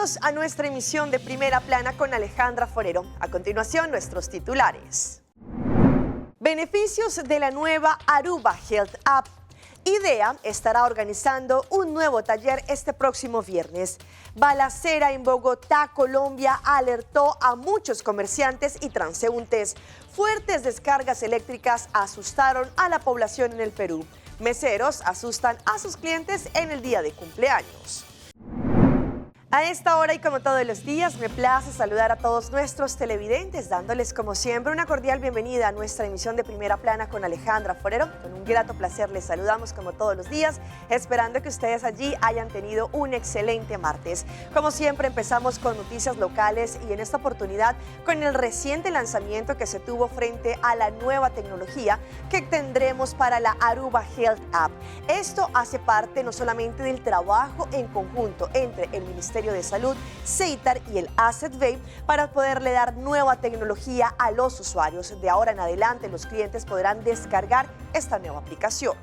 Bienvenidos a nuestra emisión de Primera Plana con Alejandra Forero. A continuación, nuestros titulares. Beneficios de la nueva Aruba Health App. IDEA estará organizando un nuevo taller este próximo viernes. Balacera en Bogotá, Colombia, alertó a muchos comerciantes y transeúntes. Fuertes descargas eléctricas asustaron a la población en el Perú. Meseros asustan a sus clientes en el día de cumpleaños. A esta hora y como todos los días, me place saludar a todos nuestros televidentes, dándoles como siempre una cordial bienvenida a nuestra emisión de Primera Plana con Alejandra Forero. Con un grato placer les saludamos como todos los días, esperando que ustedes allí hayan tenido un excelente martes. Como siempre, empezamos con noticias locales y en esta oportunidad con el reciente lanzamiento que se tuvo frente a la nueva tecnología que tendremos para la Aruba Health App. Esto hace parte no solamente del trabajo en conjunto entre el Ministerio de Salud, CEITAR y el ASETVEI para poderle dar nueva tecnología a los usuarios. De ahora en adelante, los clientes podrán descargar esta nueva aplicación.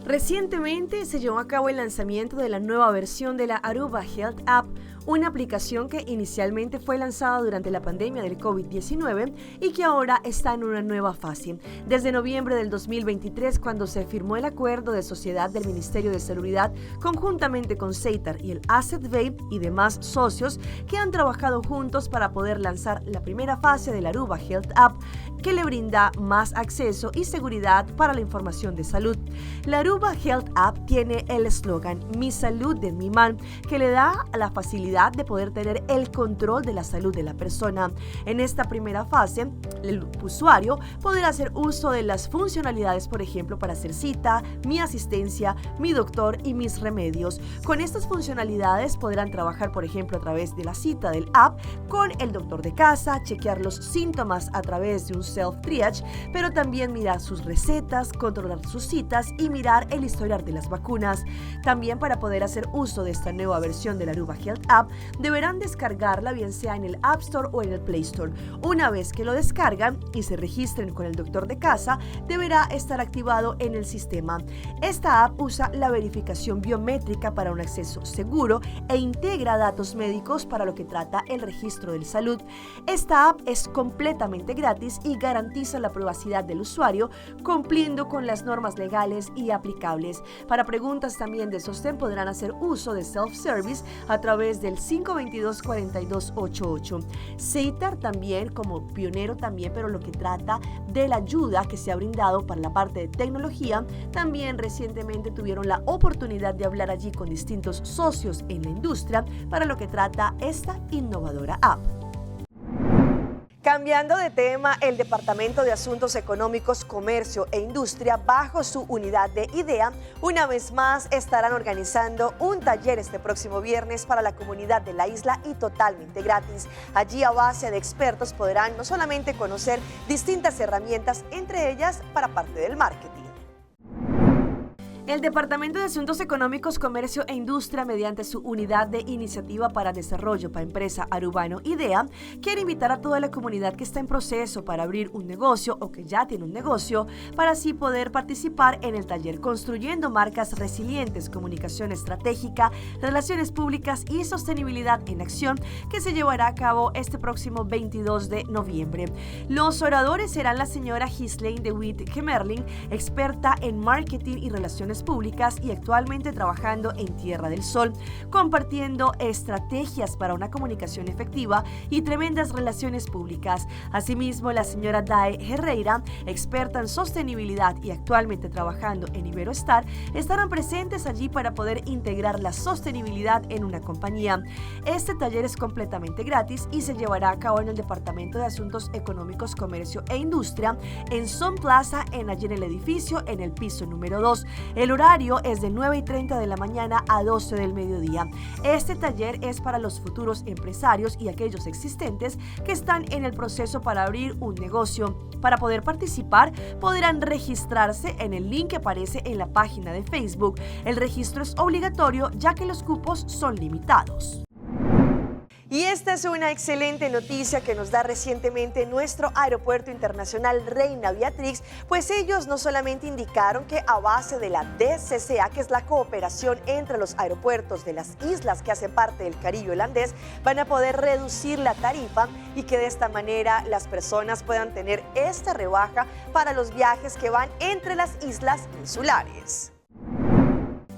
Recientemente se llevó a cabo el lanzamiento de la nueva versión de la Aruba Health App, una aplicación que inicialmente fue lanzada durante la pandemia del COVID-19 y que ahora está en una nueva fase. Desde noviembre del 2023, cuando se firmó el acuerdo de sociedad del Ministerio de Seguridad conjuntamente con CEITAR y el ASETVEI y demás socios que han trabajado juntos para poder lanzar la primera fase de la Aruba Health App, que le brinda más acceso y seguridad para la información de salud. La Aruba Health App tiene el eslogan "Mi salud de mi mano", que le da la facilidad de poder tener el control de la salud de la persona. En esta primera fase, el usuario podrá hacer uso de las funcionalidades, por ejemplo, para hacer cita, mi asistencia, mi doctor y mis remedios. Con estas funcionalidades podrán trabajar, por ejemplo, a través de la cita del app con el doctor de casa, chequear los síntomas a través de un self-triage, pero también mirar sus recetas, controlar sus citas y mirar el historial de las vacunas. También, para poder hacer uso de esta nueva versión de la Aruba Health App, deberán descargarla bien sea en el App Store o en el Play Store. Una vez que lo descargan y se registren con el doctor de casa, deberá estar activado en el sistema. Esta app usa la verificación biométrica para un acceso seguro e integra datos médicos para lo que trata el registro de salud. Esta app es completamente gratis y garantiza la privacidad del usuario, cumpliendo con las normas legales y aplicables. Para preguntas también de sostén podrán hacer uso de self-service a través del 522-4288. CEITAR también, como pionero también, pero lo que trata de la ayuda que se ha brindado para la parte de tecnología, también recientemente tuvieron la oportunidad de hablar allí con distintos socios en la industria para lo que trata esta innovadora app. Cambiando de tema, el Departamento de Asuntos Económicos, Comercio e Industria, bajo su unidad de IDEA, una vez más estarán organizando un taller este próximo viernes para la comunidad de la isla y totalmente gratis. Allí, a base de expertos, podrán no solamente conocer distintas herramientas, entre ellas para parte del marketing. El Departamento de Asuntos Económicos, Comercio e Industria, mediante su Unidad de Iniciativa para Desarrollo para Empresa Arubano IDEA, quiere invitar a toda la comunidad que está en proceso para abrir un negocio o que ya tiene un negocio, para así poder participar en el taller Construyendo Marcas Resilientes, Comunicación Estratégica, Relaciones Públicas y Sostenibilidad en Acción, que se llevará a cabo este próximo 22 de noviembre. Los oradores serán la señora Ghislaine de Witt Gemerling, experta en marketing y relaciones públicas y actualmente trabajando en Tierra del Sol, compartiendo estrategias para una comunicación efectiva y tremendas relaciones públicas. Asimismo, la señora Dae Herrera, experta en sostenibilidad y actualmente trabajando en Iberostar, estarán presentes allí para poder integrar la sostenibilidad en una compañía. Este taller es completamente gratis y se llevará a cabo en el Departamento de Asuntos Económicos, Comercio e Industria en Sun Plaza, allí en el edificio, en el piso número 2. El horario es de 9:30 de la mañana a 12 del mediodía. Este taller es para los futuros empresarios y aquellos existentes que están en el proceso para abrir un negocio. Para poder participar, podrán registrarse en el link que aparece en la página de Facebook. El registro es obligatorio ya que los cupos son limitados. Y esta es una excelente noticia que nos da recientemente nuestro Aeropuerto Internacional Reina Beatrix, pues ellos no solamente indicaron que a base de la DCCA, que es la cooperación entre los aeropuertos de las islas que hacen parte del Caribe holandés, van a poder reducir la tarifa y que de esta manera las personas puedan tener esta rebaja para los viajes que van entre las islas insulares.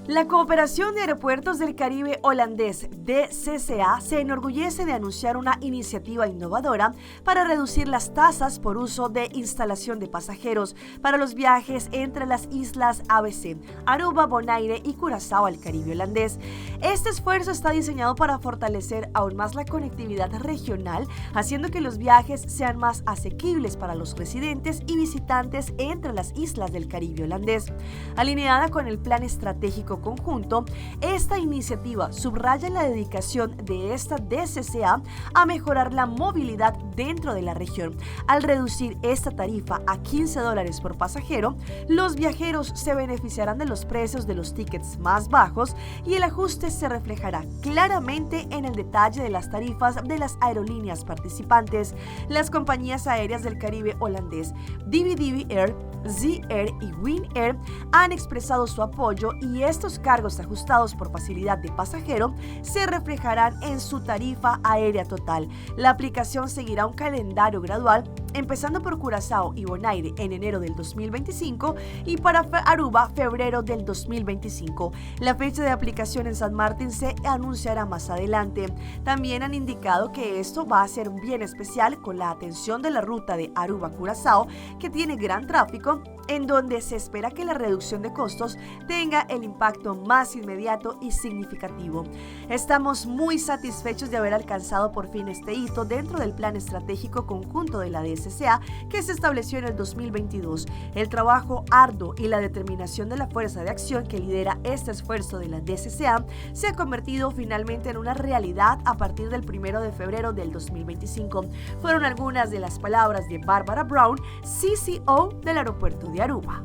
La Cooperación de Aeropuertos del Caribe holandés, DCCA, se enorgullece de anunciar una iniciativa innovadora para reducir las tasas por uso de instalación de pasajeros para los viajes entre las islas ABC, Aruba, Bonaire y Curazao al Caribe holandés. Este esfuerzo está diseñado para fortalecer aún más la conectividad regional, haciendo que los viajes sean más asequibles para los residentes y visitantes entre las islas del Caribe holandés. Alineada con el plan estratégico conjunto, esta iniciativa subraya la dedicación de esta DCCA a mejorar la movilidad dentro de la región. Al reducir esta tarifa a $15 por pasajero, los viajeros se beneficiarán de los precios de los tickets más bajos y el ajuste se reflejará claramente en el detalle de las tarifas de las aerolíneas participantes. Las compañías aéreas del Caribe holandés, DB Air, Z Air y Win Air han expresado su apoyo y estos cargos ajustados por facilidad de pasajero se reflejarán en su tarifa aérea total. La aplicación seguirá un calendario gradual, empezando por Curazao y Bonaire en enero del 2025 y para Aruba febrero del 2025. La fecha de aplicación en San Martín se anunciará más adelante. También han indicado que esto va a ser un bien especial con la atención de la ruta de Aruba-Curazao, que tiene gran tráfico, en donde se espera que la reducción de costos tenga el impacto más inmediato y significativo. Estamos muy satisfechos de haber alcanzado por fin este hito dentro del plan estratégico conjunto de la DCCA que se estableció en el 2022. El trabajo arduo y la determinación de la fuerza de acción que lidera este esfuerzo de la DCCA se ha convertido finalmente en una realidad a partir del 1 de febrero del 2025. Fueron algunas de las palabras de Barbara Brown, CCO del aeropuerto de Aruba.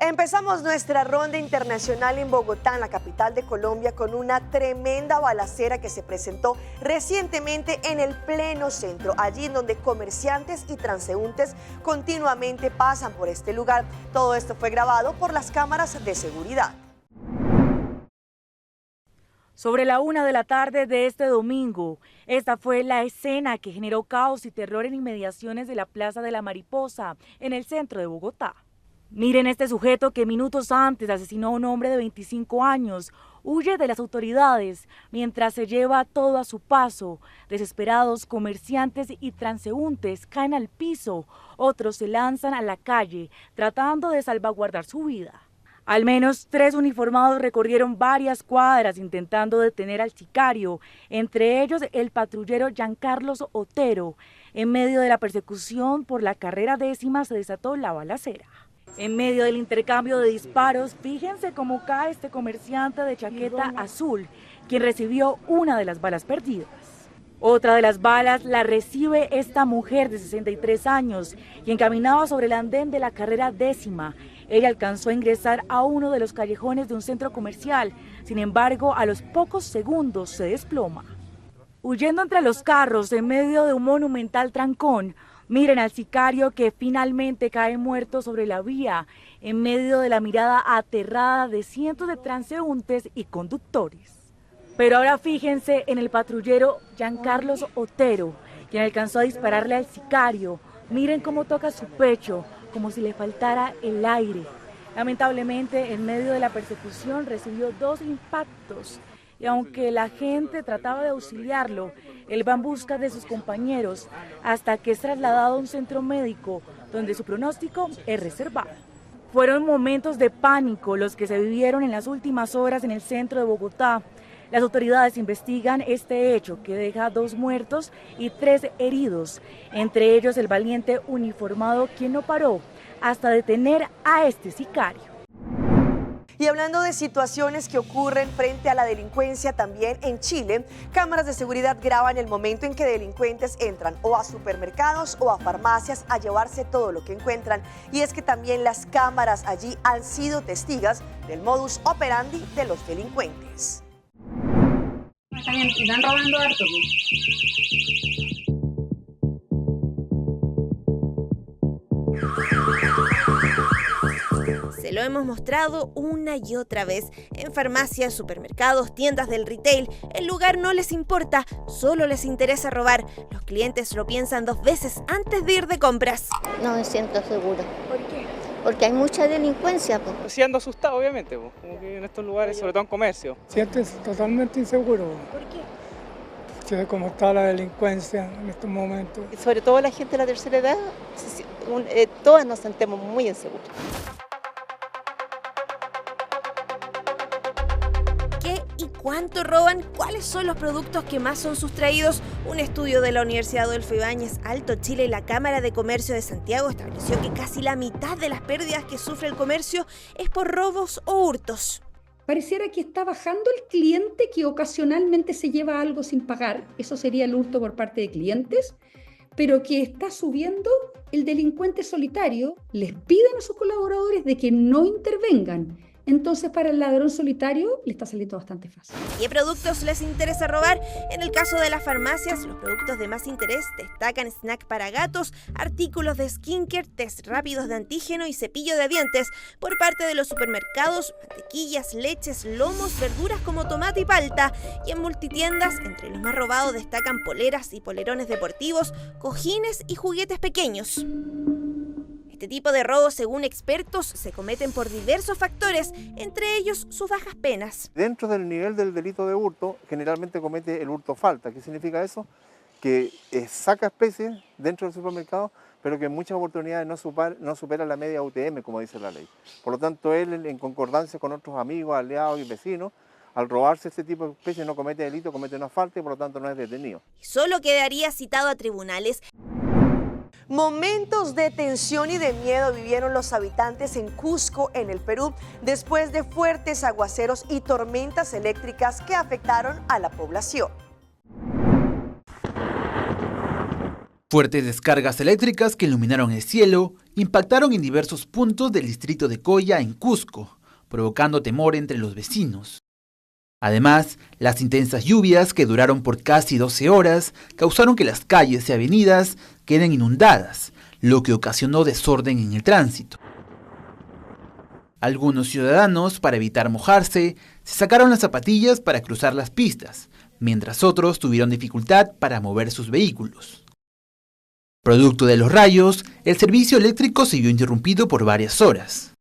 Empezamos nuestra ronda internacional en Bogotá, en la capital de Colombia, con una tremenda balacera que se presentó recientemente en el pleno centro, allí en donde comerciantes y transeúntes continuamente pasan por este lugar. Todo esto fue grabado por las cámaras de seguridad. Sobre la 1 de la tarde de este domingo, esta fue la escena que generó caos y terror en inmediaciones de la Plaza de la Mariposa, en el centro de Bogotá. Miren este sujeto que minutos antes asesinó a un hombre de 25 años, huye de las autoridades mientras se lleva todo a su paso. Desesperados, comerciantes y transeúntes caen al piso, otros se lanzan a la calle tratando de salvaguardar su vida. Al menos 3 uniformados recorrieron varias cuadras intentando detener al sicario, entre ellos el patrullero Giancarlos Otero. En medio de la persecución por la carrera 10ª se desató la balacera. En medio del intercambio de disparos, fíjense cómo cae este comerciante de chaqueta azul, quien recibió una de las balas perdidas. Otra de las balas la recibe esta mujer de 63 años, quien caminaba sobre el andén de la carrera 10ª. Ella alcanzó a ingresar a uno de los callejones de un centro comercial, sin embargo, a los pocos segundos se desploma. Huyendo entre los carros en medio de un monumental trancón, miren al sicario que finalmente cae muerto sobre la vía, en medio de la mirada aterrada de cientos de transeúntes y conductores. Pero ahora fíjense en el patrullero Giancarlos Otero, quien alcanzó a dispararle al sicario. Miren cómo toca su pecho, como si le faltara el aire. Lamentablemente, en medio de la persecución recibió 2 impactos. Y aunque la gente trataba de auxiliarlo, él va en busca de sus compañeros hasta que es trasladado a un centro médico donde su pronóstico es reservado. Fueron momentos de pánico los que se vivieron en las últimas horas en el centro de Bogotá. Las autoridades investigan este hecho que deja 2 muertos y 3 heridos, entre ellos el valiente uniformado quien no paró hasta detener a este sicario. Y hablando de situaciones que ocurren frente a la delincuencia también en Chile, cámaras de seguridad graban el momento en que delincuentes entran o a supermercados o a farmacias a llevarse todo lo que encuentran. Y es que también las cámaras allí han sido testigas del modus operandi de los delincuentes. Están robando harto. Se lo hemos mostrado una y otra vez en farmacias, supermercados, tiendas del retail. El lugar no les importa, solo les interesa robar. Los clientes lo piensan 2 veces antes de ir de compras. No me siento segura. ¿Por qué? Porque hay mucha delincuencia. Sí ando asustado, obviamente, como que en estos lugares, sobre todo en comercio. Sientes totalmente inseguro. ¿Por qué? De cómo está la delincuencia en estos momentos. Sobre todo la gente de la tercera edad, todas nos sentimos muy inseguros. ¿Qué y cuánto roban? ¿Cuáles son los productos que más son sustraídos? Un estudio de la Universidad Adolfo Ibáñez, Alto Chile y la Cámara de Comercio de Santiago estableció que casi la mitad de las pérdidas que sufre el comercio es por robos o hurtos. Pareciera que está bajando el cliente que ocasionalmente se lleva algo sin pagar, eso sería el hurto por parte de clientes, pero que está subiendo el delincuente solitario. Les piden a sus colaboradores de que no intervengan. Entonces, para el ladrón solitario le está saliendo bastante fácil. ¿Qué productos les interesa robar? En el caso de las farmacias, los productos de más interés destacan snack para gatos, artículos de skincare, test rápidos de antígeno y cepillo de dientes. Por parte de los supermercados, mantequillas, leches, lomos, verduras como tomate y palta. Y en multitiendas, entre los más robados destacan poleras y polerones deportivos, cojines y juguetes pequeños. Este tipo de robos, según expertos, se cometen por diversos factores, entre ellos sus bajas penas. Dentro del nivel del delito de hurto, generalmente comete el hurto falta. ¿Qué significa eso? Que saca especies dentro del supermercado, pero que en muchas oportunidades no supera la media UTM, como dice la ley. Por lo tanto, él, en concordancia con otros amigos, aliados y vecinos, al robarse este tipo de especies no comete delito, comete una falta y por lo tanto no es detenido. Solo quedaría citado a tribunales. Momentos de tensión y de miedo vivieron los habitantes en Cusco, en el Perú, después de fuertes aguaceros y tormentas eléctricas que afectaron a la población. Fuertes descargas eléctricas que iluminaron el cielo impactaron en diversos puntos del distrito de Coya, en Cusco, provocando temor entre los vecinos. Además, las intensas lluvias que duraron por casi 12 horas causaron que las calles y avenidas queden inundadas, lo que ocasionó desorden en el tránsito. Algunos ciudadanos, para evitar mojarse, se sacaron las zapatillas para cruzar las pistas, mientras otros tuvieron dificultad para mover sus vehículos. Producto de los rayos, el servicio eléctrico se vio interrumpido por varias horas.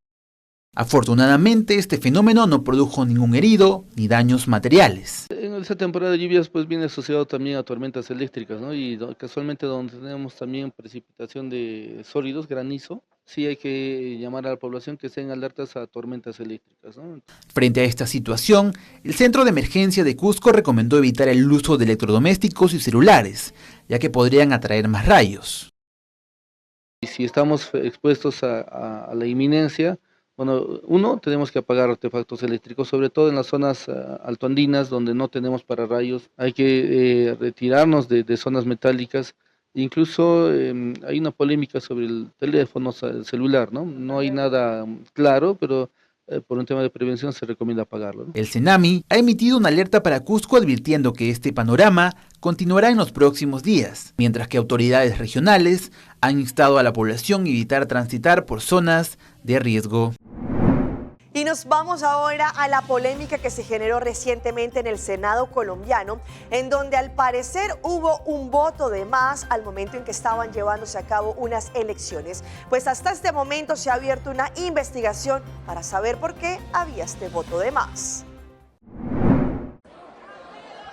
Afortunadamente, este fenómeno no produjo ningún herido ni daños materiales. En esta temporada de lluvias pues viene asociado también a tormentas eléctricas, ¿no? Y casualmente donde tenemos también precipitación de sólidos, granizo, sí hay que llamar a la población que estén alertas a tormentas eléctricas, ¿no? Frente a esta situación, el Centro de Emergencia de Cusco recomendó evitar el uso de electrodomésticos y celulares, ya que podrían atraer más rayos. Y si estamos expuestos a la inminencia, bueno, tenemos que apagar artefactos eléctricos, sobre todo en las zonas altoandinas donde no tenemos pararrayos. Hay que retirarnos de zonas metálicas. Incluso hay una polémica sobre el teléfono celular, ¿no? No hay nada claro, pero por un tema de prevención se recomienda apagarlo, ¿no? El Senami ha emitido una alerta para Cusco advirtiendo que este panorama continuará en los próximos días, mientras que autoridades regionales han instado a la población a evitar transitar por zonas de riesgo. Y nos vamos ahora a la polémica que se generó recientemente en el Senado colombiano, en donde al parecer hubo un voto de más al momento en que estaban llevándose a cabo unas elecciones. Pues hasta este momento se ha abierto una investigación para saber por qué había este voto de más.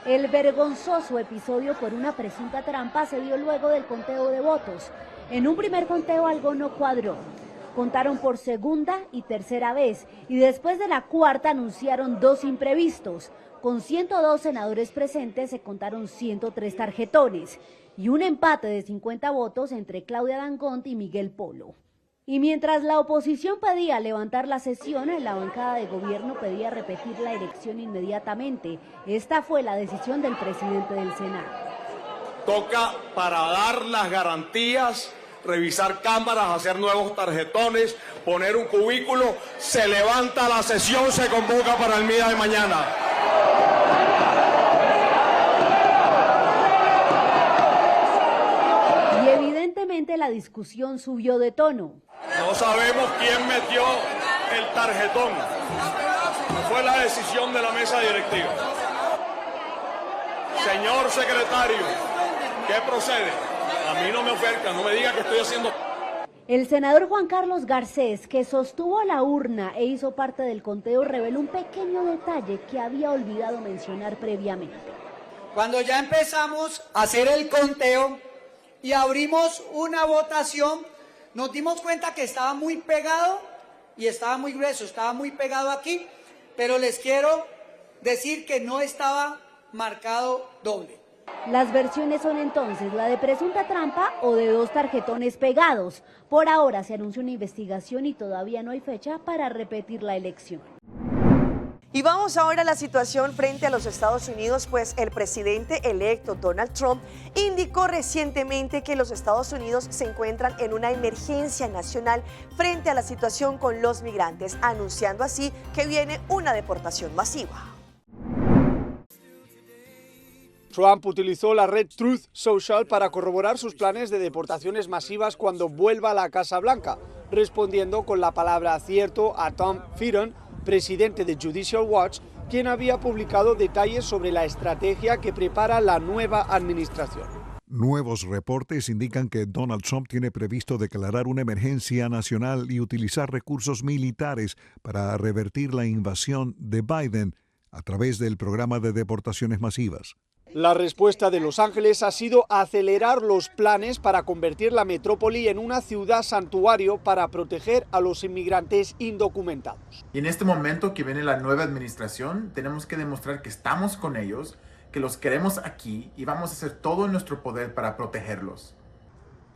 El vergonzoso episodio por una presunta trampa se dio luego del conteo de votos. En un primer conteo algo no cuadró. Contaron por segunda y tercera vez y después de la cuarta anunciaron 2 imprevistos. Con 102 senadores presentes se contaron 103 tarjetones y un empate de 50 votos entre Claudia Dangond y Miguel Polo. Y mientras la oposición pedía levantar la sesión, la bancada de gobierno pedía repetir la elección inmediatamente. Esta fue la decisión del presidente del Senado. Toca, para dar las garantías, revisar cámaras, hacer nuevos tarjetones, poner un cubículo, se levanta la sesión, se convoca para el día de mañana. Y evidentemente la discusión subió de tono. No sabemos quién metió el tarjetón. Fue la decisión de la mesa directiva. Señor secretario, ¿qué procede? A mí no me oferta, no me diga que estoy haciendo... El senador Juan Carlos Garcés, que sostuvo la urna e hizo parte del conteo, reveló un pequeño detalle que había olvidado mencionar previamente. Cuando ya empezamos a hacer el conteo y abrimos una votación, nos dimos cuenta que estaba muy pegado y estaba muy grueso, estaba muy pegado aquí, pero les quiero decir que no estaba marcado doble. Las versiones son entonces la de presunta trampa o de 2 tarjetones pegados. Por ahora se anunció una investigación y todavía no hay fecha para repetir la elección. Y vamos ahora a la situación frente a los Estados Unidos, pues el presidente electo Donald Trump indicó recientemente que los Estados Unidos se encuentran en una emergencia nacional frente a la situación con los migrantes, anunciando así que viene una deportación masiva. Trump utilizó la red Truth Social para corroborar sus planes de deportaciones masivas cuando vuelva a la Casa Blanca, respondiendo con la palabra cierto a Tom Fitton, presidente de Judicial Watch, quien había publicado detalles sobre la estrategia que prepara la nueva administración. Nuevos reportes indican que Donald Trump tiene previsto declarar una emergencia nacional y utilizar recursos militares para revertir la invasión de Biden a través del programa de deportaciones masivas. La respuesta de Los Ángeles ha sido acelerar los planes para convertir la metrópoli en una ciudad santuario para proteger a los inmigrantes indocumentados. Y en este momento que viene la nueva administración, tenemos que demostrar que estamos con ellos, que los queremos aquí y vamos a hacer todo en nuestro poder para protegerlos.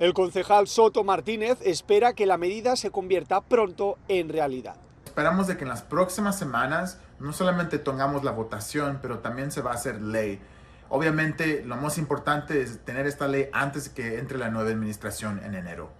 El concejal Soto Martínez espera que la medida se convierta pronto en realidad. Esperamos de que en las próximas semanas no solamente tengamos la votación, pero también se va a hacer ley. Obviamente, lo más importante es tener esta ley antes de que entre la nueva administración en enero.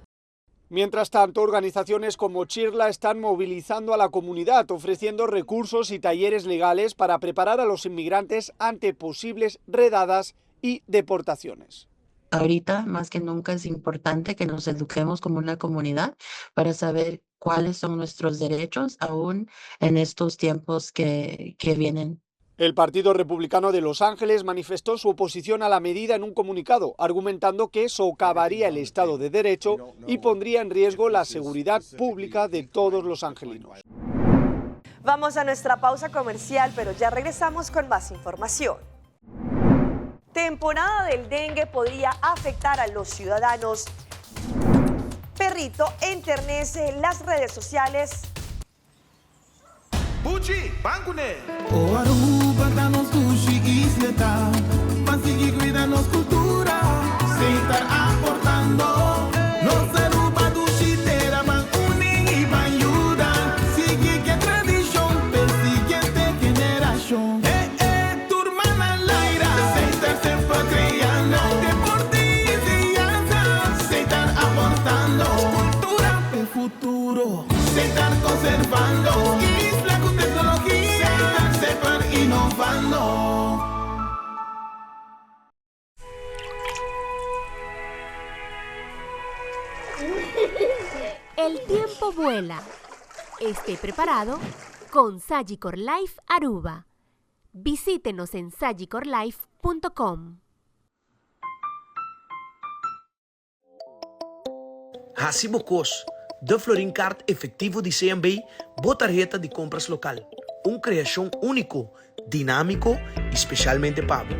Mientras tanto, organizaciones como Chirla están movilizando a la comunidad, ofreciendo recursos y talleres legales para preparar a los inmigrantes ante posibles redadas y deportaciones. Ahorita, más que nunca, es importante que nos eduquemos como una comunidad para saber cuáles son nuestros derechos aún en estos tiempos que vienen. El Partido Republicano de Los Ángeles manifestó su oposición a la medida en un comunicado, argumentando que socavaría el Estado de Derecho y pondría en riesgo la seguridad pública de todos los angelinos. Vamos a nuestra pausa comercial, pero ya regresamos con más información. Temporada del dengue podría afectar a los ciudadanos. Perrito enternece las redes sociales. Pucci, Bancune. O Aruba, danos sushi isleta. Pansigi, cuidanos cultura. Se estar aportando. Los Aruba, dushitera, Bancune y Banyuda. Sigue que tradición, persiguiente generación. Tu hermana Laira. Se estar siempre creando. Deporte y enseñanza. Se estar aportando. Cultura, el futuro. Se estar conservando. El tiempo vuela. Esté preparado con Sagicor Life Aruba. Visítenos en sagicorlife.com. Hacibocos, de Florincard efetivo de CMB, boa tarjeta de compras local. Uma criação único, dinâmico e especialmente pago.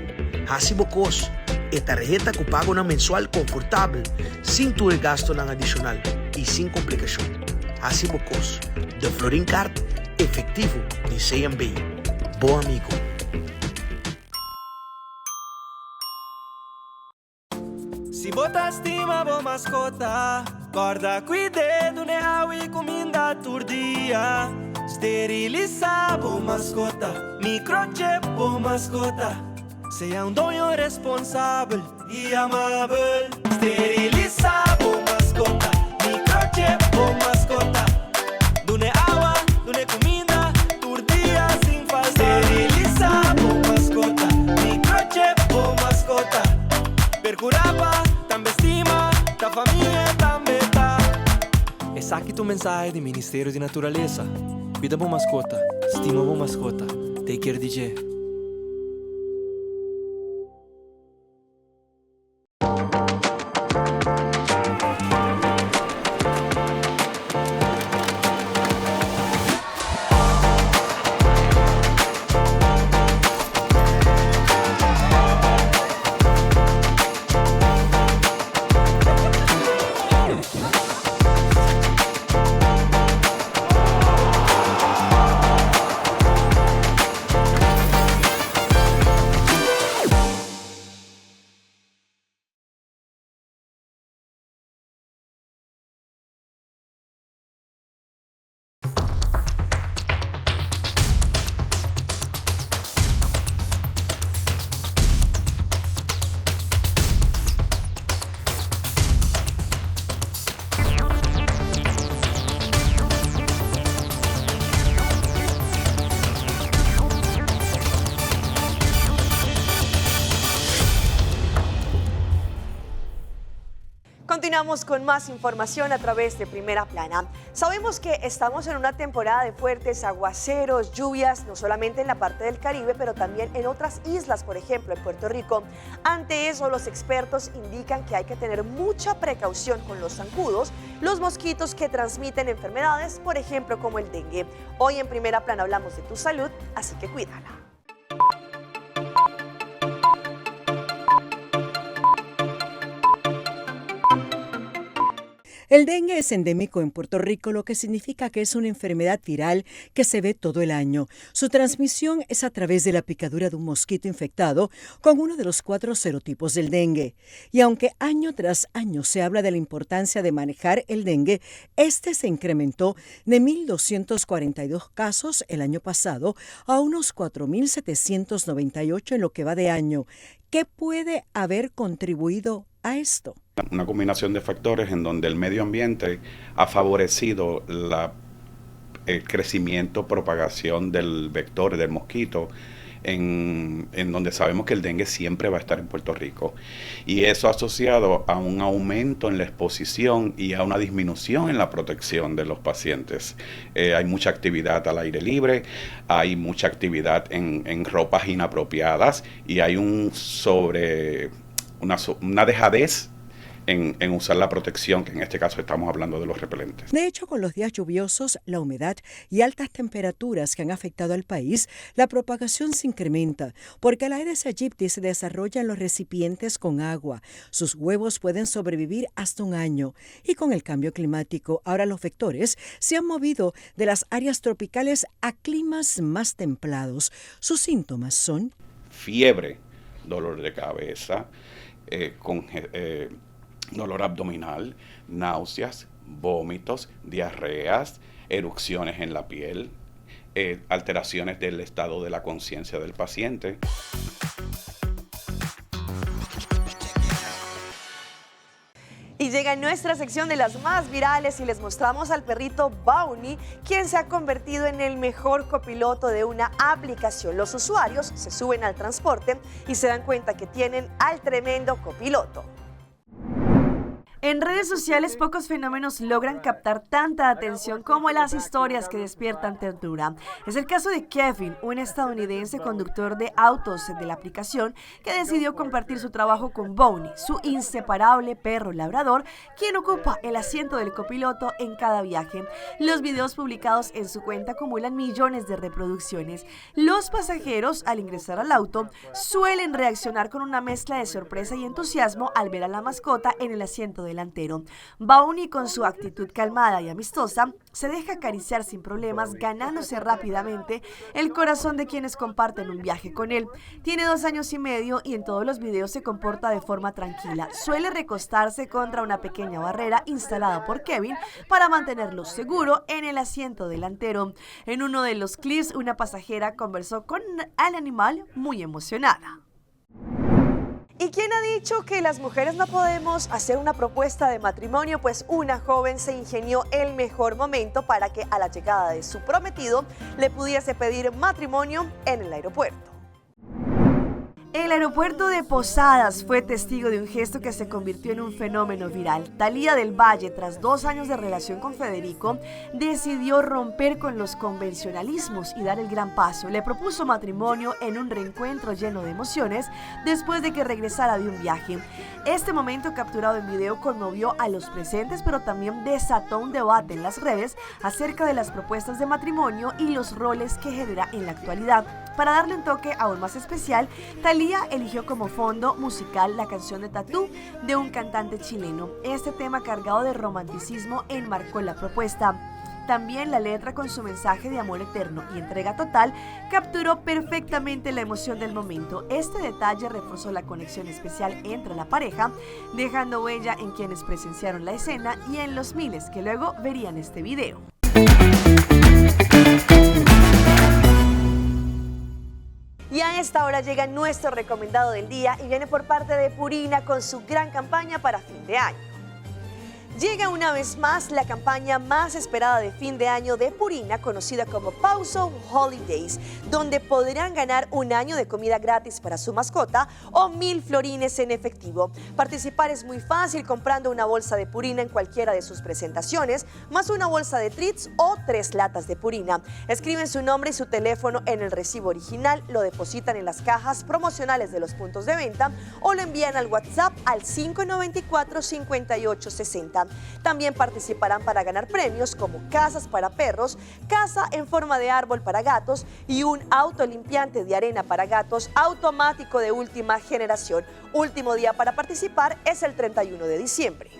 Hacibocos, é tarjeta que paga na mensual confortável, sem todo o gasto não adicional e sem complicação. Hacibocos, de Florincard efetivo de CMB. Bom amigo. Si botas estima, boa mascota. Guarda cuidado, né, e comida todo dia. Esterilizar por mascota, microchip por mascota. Seja dono responsável e amável. Esterilizar por mascota, microchip por mascota. Dune água, dune comida, todo dia sem falta. Esterilizar por mascota, microchip por mascota. Percurapa, também estima, da família também tá. Essa aqui tu mensagem do Ministério de Natureza. Cuida boa mascota, estima boa mascota. Take care, DJ. Continuamos con más información a través de Primera Plana. Sabemos que estamos en una temporada de fuertes aguaceros, lluvias, no solamente en la parte del Caribe, pero también en otras islas, por ejemplo, en Puerto Rico. Ante eso, los expertos indican que hay que tener mucha precaución con los zancudos, los mosquitos que transmiten enfermedades, por ejemplo, como el dengue. Hoy en Primera Plana hablamos de tu salud, así que cuídala. El dengue es endémico en Puerto Rico, lo que significa que es una enfermedad viral que se ve todo el año. Su transmisión es a través de la picadura de un mosquito infectado con uno de los 4 serotipos del dengue. Y aunque año tras año se habla de la importancia de manejar el dengue, este se incrementó de 1.242 casos el año pasado a unos 4.798 en lo que va de año. ¿Qué puede haber contribuido a esto? Una combinación de factores en donde el medio ambiente ha favorecido el crecimiento, propagación del vector, del mosquito, en donde sabemos que el dengue siempre va a estar en Puerto Rico. Y eso asociado a un aumento en la exposición y a una disminución en la protección de los pacientes. Hay mucha actividad al aire libre, hay mucha actividad en ropas inapropiadas y hay una dejadez en usar la protección, que en este caso estamos hablando de los repelentes. De hecho, con los días lluviosos, la humedad y altas temperaturas que han afectado al país, la propagación se incrementa, porque la Aedes aegypti se desarrolla en los recipientes con agua. Sus huevos pueden sobrevivir hasta un año. Y con el cambio climático, ahora los vectores se han movido de las áreas tropicales a climas más templados. Sus síntomas son fiebre, dolor de cabeza, dolor abdominal, náuseas, vómitos, diarreas, erupciones en la piel, alteraciones del estado de la conciencia del paciente. Y llega nuestra sección de las más virales y les mostramos al perrito Bounty, quien se ha convertido en el mejor copiloto de una aplicación. Los usuarios se suben al transporte y se dan cuenta que tienen al tremendo copiloto. En redes sociales, pocos fenómenos logran captar tanta atención como las historias que despiertan ternura. Es el caso de Kevin, un estadounidense conductor de autos de la aplicación que decidió compartir su trabajo con Bounty, su inseparable perro labrador, quien ocupa el asiento del copiloto en cada viaje. Los videos publicados en su cuenta acumulan millones de reproducciones. Los pasajeros, al ingresar al auto, suelen reaccionar con una mezcla de sorpresa y entusiasmo al ver a la mascota en el asiento del delantero. Bounty, con su actitud calmada y amistosa, se deja acariciar sin problemas, ganándose rápidamente el corazón de quienes comparten un viaje con él. Tiene 2 años y medio y en todos los videos se comporta de forma tranquila. Suele recostarse contra una pequeña barrera instalada por Kevin para mantenerlo seguro en el asiento delantero. En uno de los clips, una pasajera conversó con el animal muy emocionada. ¿Y quién ha dicho que las mujeres no podemos hacer una propuesta de matrimonio? Pues una joven se ingenió el mejor momento para que a la llegada de su prometido le pudiese pedir matrimonio en el aeropuerto. El aeropuerto de Posadas fue testigo de un gesto que se convirtió en un fenómeno viral. Talía del Valle, tras 2 años de relación con Federico, decidió romper con los convencionalismos y dar el gran paso. Le propuso matrimonio en un reencuentro lleno de emociones después de que regresara de un viaje. Este momento capturado en video conmovió a los presentes, pero también desató un debate en las redes acerca de las propuestas de matrimonio y los roles que genera en la actualidad. Para darle un toque aún más especial, Talía eligió como fondo musical la canción de Tatú de un cantante chileno. Este tema, cargado de romanticismo, enmarcó la propuesta. También la letra, con su mensaje de amor eterno y entrega total, capturó perfectamente la emoción del momento. Este detalle reforzó la conexión especial entre la pareja, dejando huella en quienes presenciaron la escena y en los miles que luego verían este video. Y a esta hora llega nuestro recomendado del día y viene por parte de Purina con su gran campaña para fin de año. Llega una vez más la campaña más esperada de fin de año de Purina, conocida como Pauso Holidays, donde podrán ganar 1 año de comida gratis para su mascota o 1000 florines en efectivo. Participar es muy fácil comprando una bolsa de Purina en cualquiera de sus presentaciones, más una bolsa de treats o 3 latas de Purina. Escriben su nombre y su teléfono en el recibo original, lo depositan en las cajas promocionales de los puntos de venta o lo envían al WhatsApp al 594-5860. También participarán para ganar premios como casas para perros, casa en forma de árbol para gatos y un auto limpiante de arena para gatos automático de última generación. Último día para participar es el 31 de diciembre.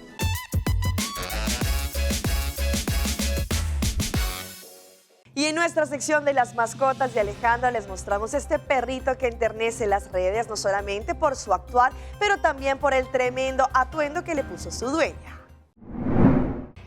Y en nuestra sección de las mascotas de Alejandra les mostramos este perrito que enternece las redes, no solamente por su actuar, pero también por el tremendo atuendo que le puso su dueña.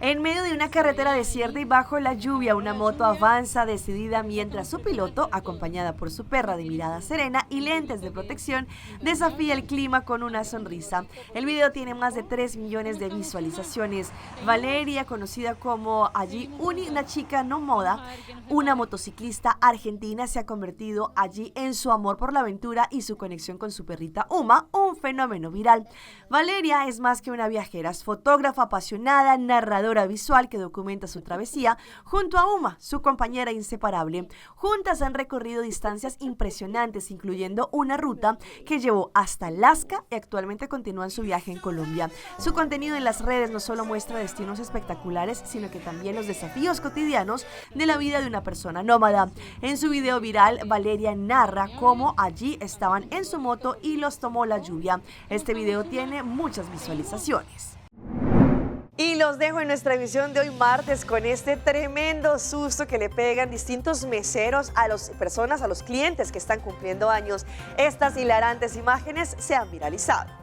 En medio de una carretera desierta y bajo la lluvia, una moto avanza decidida mientras su piloto, acompañada por su perra de mirada serena y lentes de protección, desafía el clima con una sonrisa. El video tiene más de 3 millones de visualizaciones. Valeria, conocida como allí una chica no moda, una motociclista argentina, se ha convertido allí en su amor por la aventura y su conexión con su perrita Uma, un fenómeno viral. Valeria es más que una viajera, es fotógrafa apasionada, narradora visual que documenta su travesía junto a Uma, su compañera inseparable. Juntas han recorrido distancias impresionantes, incluyendo una ruta que llevó hasta Alaska y actualmente continúan su viaje en Colombia. Su contenido en las redes no solo muestra destinos espectaculares, sino que también los desafíos cotidianos de la vida de una persona nómada. En su video viral, Valeria narra cómo allí estaban en su moto y los tomó la lluvia. Este video tiene muchas visualizaciones. Y los dejo en nuestra emisión de hoy martes con este tremendo susto que le pegan distintos meseros a las personas, a los clientes que están cumpliendo años. Estas hilarantes imágenes se han viralizado.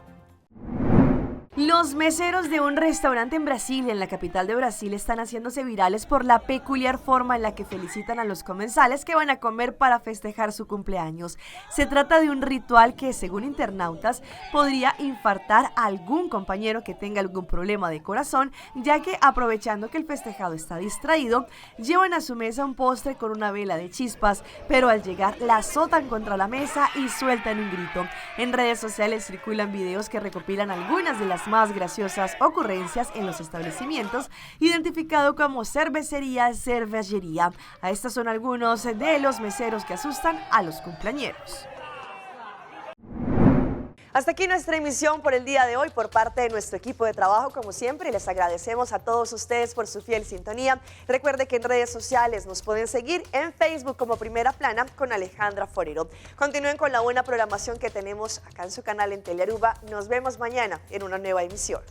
Los meseros de un restaurante en Brasilia, en la capital de Brasil, están haciéndose virales por la peculiar forma en la que felicitan a los comensales que van a comer para festejar su cumpleaños. Se trata de un ritual que, según internautas, podría infartar a algún compañero que tenga algún problema de corazón, ya que, aprovechando que el festejado está distraído, llevan a su mesa un postre con una vela de chispas, pero al llegar la azotan contra la mesa y sueltan un grito. En redes sociales circulan videos que recopilan algunas de las más graciosas ocurrencias en los establecimientos, identificado como cervecería, cervellería. Estos son algunos de los meseros que asustan a los cumpleañeros. Hasta aquí nuestra emisión por el día de hoy por parte de nuestro equipo de trabajo. Como siempre, les agradecemos a todos ustedes por su fiel sintonía. Recuerde que en redes sociales nos pueden seguir en Facebook como Primera Plana con Alejandra Forero. Continúen con la buena programación que tenemos acá en su canal en Telearuba. Nos vemos mañana en una nueva emisión.